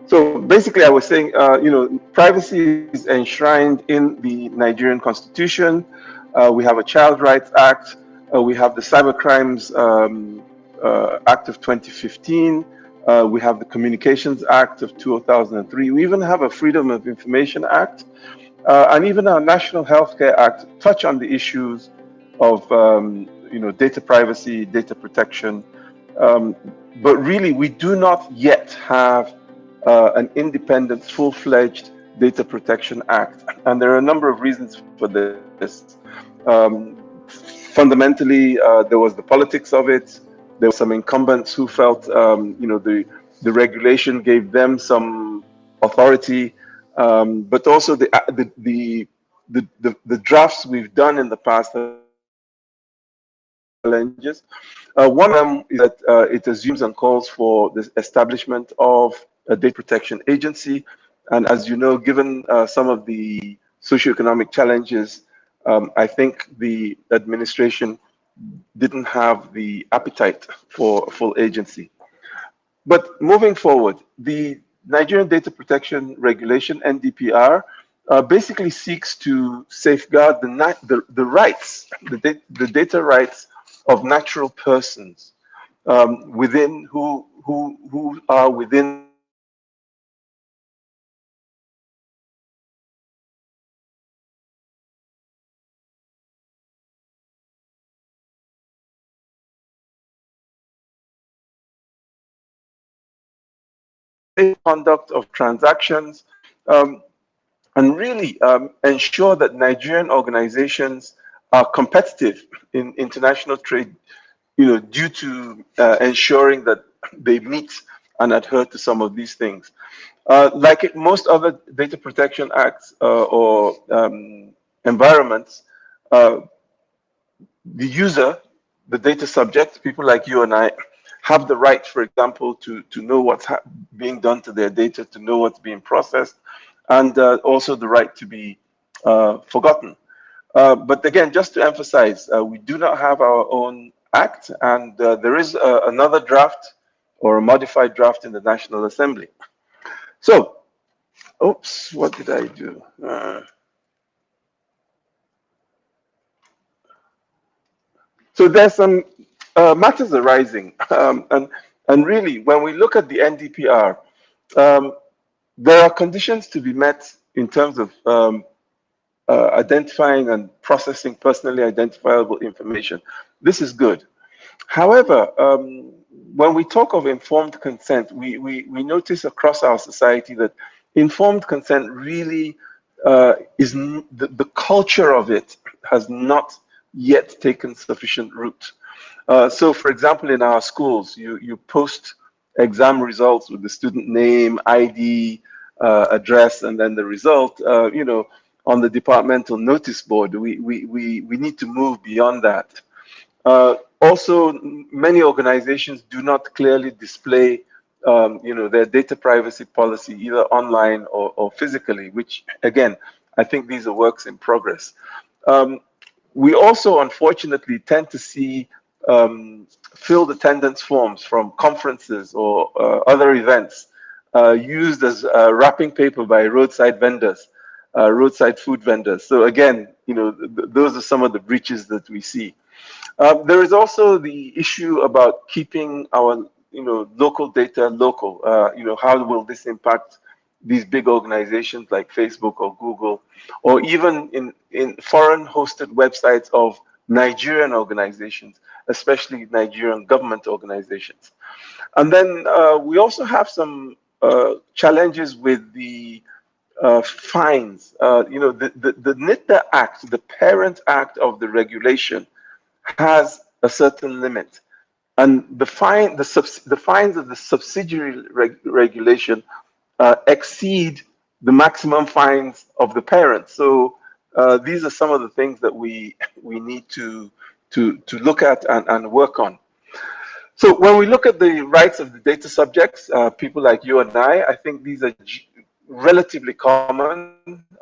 So basically, I was saying, privacy is enshrined in the Nigerian Constitution. We have a Child Rights Act. We have the Cybercrimes Act of 2015. We have the Communications Act of 2003. We even have a Freedom of Information Act. And even our National Healthcare Act touch on the issues of data privacy, data protection. But really, we do not yet have an independent, full-fledged Data Protection Act. And there are a number of reasons for this. Fundamentally, there was the politics of it. There were some incumbents who felt, the regulation gave them some authority, but also the drafts we've done in the past have challenges. One of them is that it assumes and calls for the establishment of a data protection agency. And as you know, given some of the socioeconomic challenges, I think the administration didn't have the appetite for a full agency. But moving forward, the Nigerian Data Protection Regulation, NDPR, basically seeks to safeguard the rights, the data rights of natural persons within who are within conduct of transactions, and really ensure that Nigerian organizations are competitive in international trade, due to ensuring that they meet and adhere to some of these things. Like most other data protection acts or environments, the user, the data subject, people like you and I, have the right, for example, to know what's being done to their data, to know what's being processed, and also the right to be forgotten. But again, just to emphasize, we do not have our own act, and there is another draft or a modified draft in the National Assembly. So, oops, what did I do? So there's some matters arising, and really, when we look at the NDPR, there are conditions to be met in terms of identifying and processing personally identifiable information. This is good. However, when we talk of informed consent, we notice across our society that informed consent really is the culture of it has not yet taken sufficient root. So, for example, in our schools, you post exam results with the student name, ID, address, and then the result. On the departmental notice board. We need to move beyond that. Also, many organizations do not clearly display, their data privacy policy either online or physically, which again, I think these are works in progress. We also, unfortunately, tend to see filled attendance forms from conferences or other events used as wrapping paper by roadside vendors, roadside food vendors. So again, those are some of the breaches that we see. There is also the issue about keeping our, local data local. How will this impact these big organizations like Facebook or Google, or even in foreign hosted websites of Nigerian organizations, especially Nigerian government organizations. And then we also have some challenges with the fines. The NITDA Act, the parent act of the regulation, has a certain limit, and the fines of the subsidiary regulation exceed the maximum fines of the parent. So these are some of the things that we need to look at and work on. So when we look at the rights of the data subjects, people like you and I think these are relatively common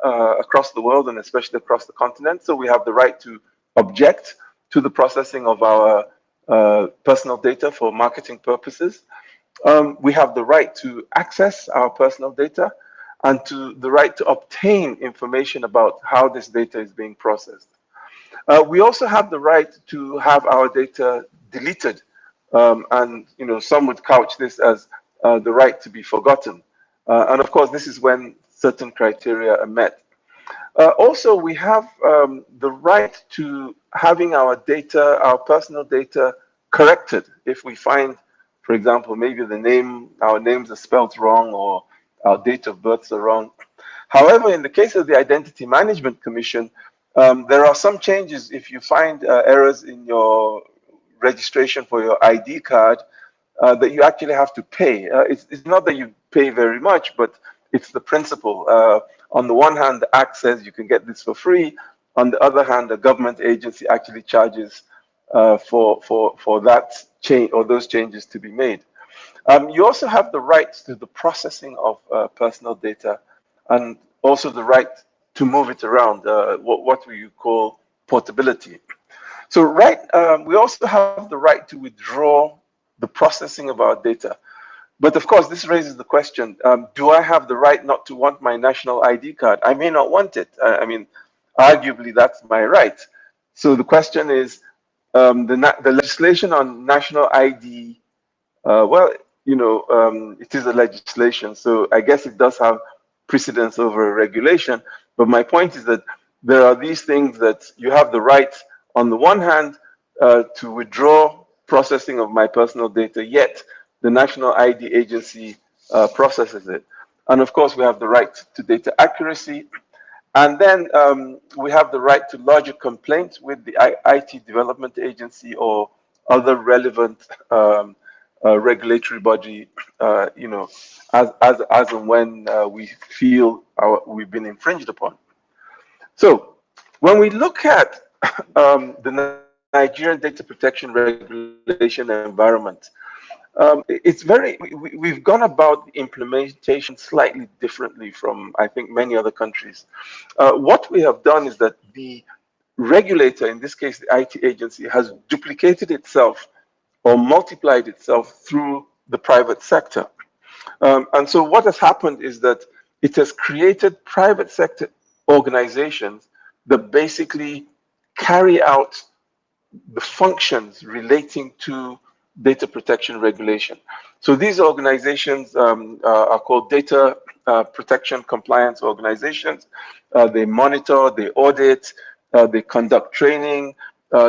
across the world and especially across the continent. So we have the right to object to the processing of our personal data for marketing purposes. We have the right to access our personal data and to the right to obtain information about how this data is being processed. We also have the right to have our data deleted, and some would couch this as the right to be forgotten. And of course, this is when certain criteria are met. Also, we have the right to having our data, our personal data, corrected if we find, for example, maybe our names are spelled wrong or our date of births are wrong. However, in the case of the Identity Management Commission, there are some changes. If you find errors in your registration for your ID card, that you actually have to pay. It's not that you pay very much, but it's the principle. On the one hand, the Act says you can get this for free. On the other hand, the government agency actually charges for that change or those changes to be made. You also have the right to the processing of personal data, and also the right to move it around, what we call portability. So we also have the right to withdraw the processing of our data. But of course, this raises the question, do I have the right not to want my national ID card? I may not want it. I mean, arguably, that's my right. So the question is, the legislation on national ID, it is a legislation, so I guess it does have precedence over a regulation. But my point is that there are these things that you have the right, on the one hand, to withdraw processing of my personal data, yet the National ID Agency processes it. And of course, we have the right to data accuracy. And then we have the right to lodge a complaint with the IT Development Agency or other relevant regulatory body, as and when we feel we've been infringed upon. So when we look at the Nigerian data protection regulation environment, we've gone about the implementation slightly differently from, I think, many other countries. What we have done is that the regulator, in this case, the IT agency, has duplicated itself or multiplied itself through the private sector. And so what has happened is that it has created private sector organizations that basically carry out the functions relating to data protection regulation. So these organizations are called data protection compliance organizations. They monitor, they audit, they conduct training,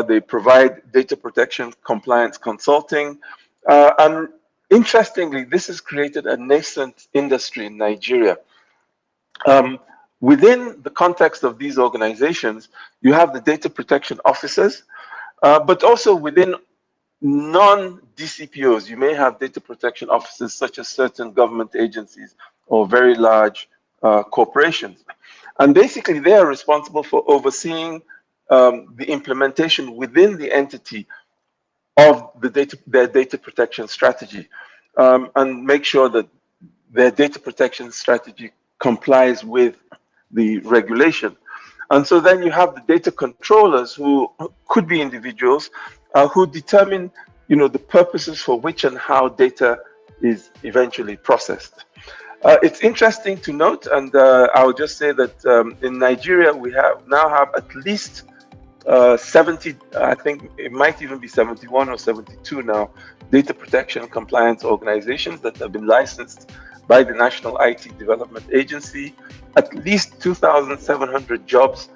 they provide data protection compliance consulting. And interestingly, this has created a nascent industry in Nigeria. Within the context of these organizations, you have the data protection officers, but also within non-DCPOs, you may have data protection officers such as certain government agencies or very large corporations. And basically, they are responsible for overseeing the implementation within the entity of their data protection strategy, and make sure that their data protection strategy complies with the regulation. And so then you have the data controllers, who could be individuals who determine, the purposes for which and how data is eventually processed. It's interesting to note, and I'll just say that in Nigeria, we now have at least 70, I think it might even be 71 or 72 now, data protection compliance organizations that have been licensed by the National IT Development Agency. At least 2,700 jobs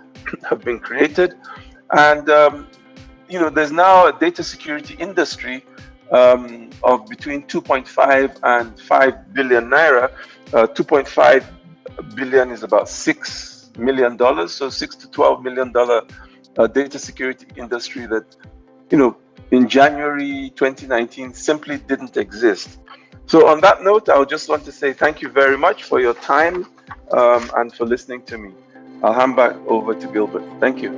have been created. And, there's now a data security industry of between 2.5 and 5 billion naira. 2.5 billion is about $6 million, so $6 to $12 million data security industry that, in January 2019 simply didn't exist. So on that note, I would just want to say thank you very much for your time and for listening to me. I'll hand back over to Gilbert. Thank you.